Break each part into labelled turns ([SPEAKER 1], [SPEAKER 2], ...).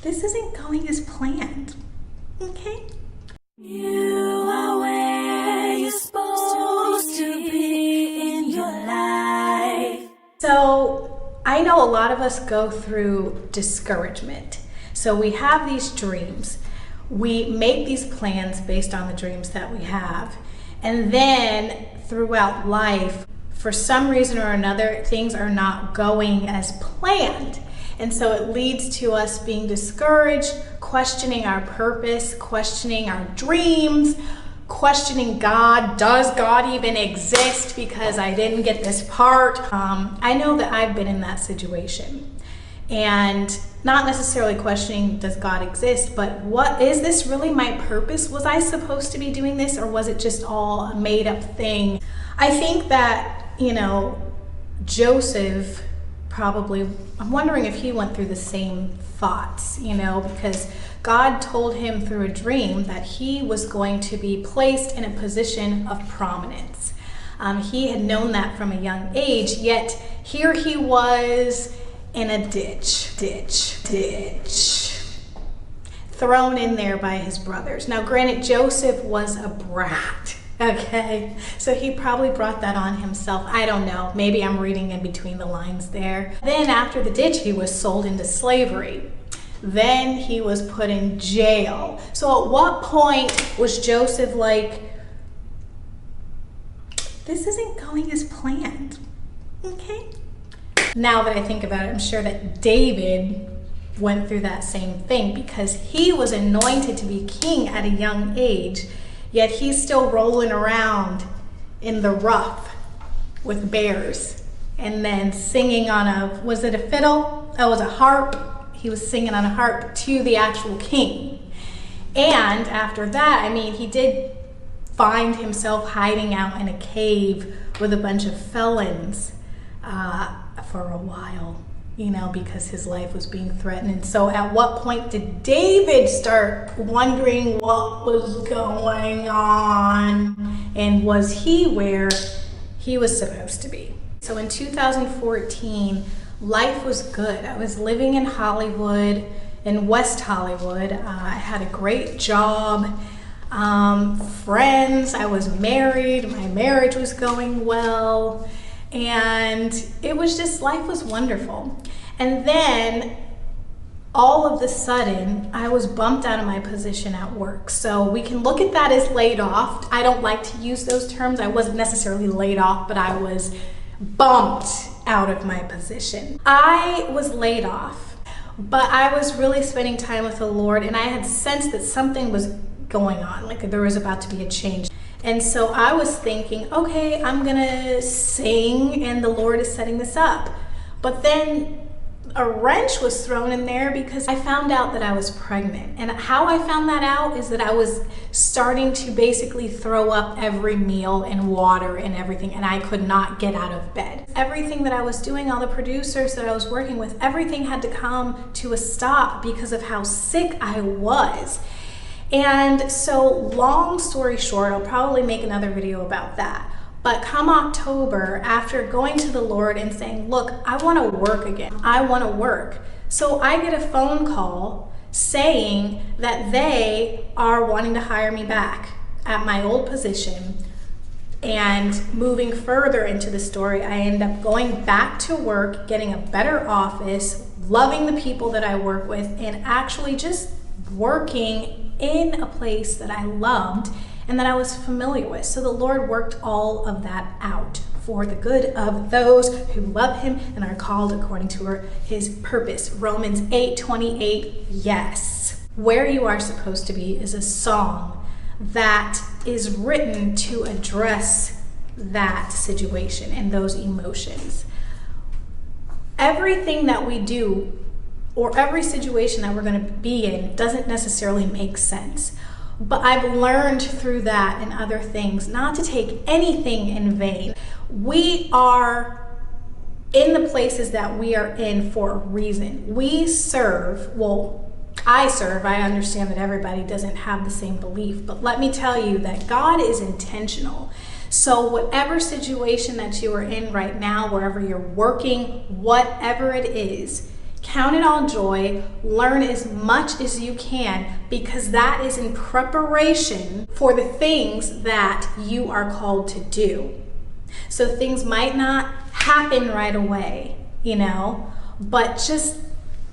[SPEAKER 1] this isn't going as planned, okay?
[SPEAKER 2] You are where you're supposed to be in your life.
[SPEAKER 1] So I know a lot of us go through discouragement. So we have these dreams. We make these plans based on the dreams that we have. And then throughout life, for some reason or another, things are not going as planned. And so it leads to us being discouraged, questioning our purpose, questioning our dreams, questioning God. Does God even exist because I didn't get this part? I know that I've been in that situation. And not necessarily questioning, does God exist, but what is this really my purpose? Was I supposed to be doing this, or was it just all a made up thing? I think that, Joseph probably, I'm wondering if he went through the same thoughts, because God told him through a dream that he was going to be placed in a position of prominence. He had known that from a young age, yet here he was in a ditch, thrown in there by his brothers. Now, granted, Joseph was a brat. Okay, so he probably brought that on himself. I don't know. Maybe I'm reading in between the lines there. Then after the ditch, he was sold into slavery. Then he was put in jail. So at what point was Joseph like, this isn't going as planned? Okay. Now that I think about it, I'm sure that David went through that same thing, because he was anointed to be king at a young age. Yet he's still rolling around in the rough with bears, and then singing on was it a fiddle? Oh, it was a harp. He was singing on a harp to the actual king. And after that, he did find himself hiding out in a cave with a bunch of felons for a while, because his life was being threatened. And so at what point did David start wondering what was going on? And was he where he was supposed to be? So in 2014, life was good. I was living in Hollywood, in West Hollywood. I had a great job, friends, I was married, my marriage was going well. And it was just, life was wonderful. And then all of a sudden, I was bumped out of my position at work. So we can look at that as laid off. I don't like to use those terms. I wasn't necessarily laid off, but I was bumped out of my position. I was laid off, but I was really spending time with the Lord, and I had sensed that something was going on, like there was about to be a change. And so I was thinking, okay, I'm gonna sing and the Lord is setting this up. But then a wrench was thrown in there, because I found out that I was pregnant. And how I found that out is that I was starting to basically throw up every meal and water and everything, and I could not get out of bed. Everything that I was doing, all the producers that I was working with, everything had to come to a stop because of how sick I was. And so, long story short, I'll probably make another video about that. But come October, after going to the Lord and saying, look, I want to work again. I want to work. So I get a phone call saying that they are wanting to hire me back at my old position. And moving further into the story, I end up going back to work, getting a better office, loving the people that I work with, and actually just working in a place that I loved and that I was familiar with. So the Lord worked all of that out for the good of those who love him and are called according to his purpose. Romans 8:28, yes. Where You Are Supposed to Be is a song that is written to address that situation and those emotions. Everything that we do, or every situation that we're going to be in, doesn't necessarily make sense. But I've learned through that and other things not to take anything in vain. We are in the places that we are in for a reason. We serve, I understand that everybody doesn't have the same belief, but let me tell you that God is intentional. So whatever situation that you are in right now, wherever you're working, whatever it is, Count it all joy, learn as much as you can, because that is in preparation for the things that you are called to do. So things might not happen right away, but just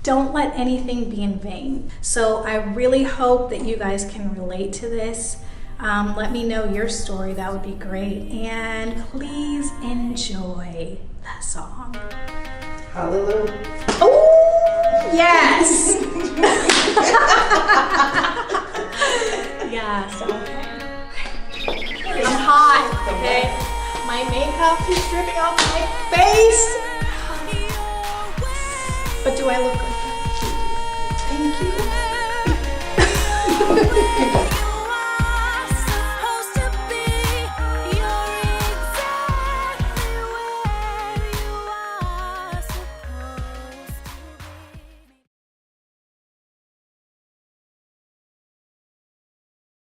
[SPEAKER 1] don't let anything be in vain. So I really hope that you guys can relate to this. Let me know your story, that would be great. And please enjoy the song.
[SPEAKER 3] Hallelujah.
[SPEAKER 1] Oh, yes. Yes, okay. I'm hot, okay? My makeup is dripping off my face. But do I look good?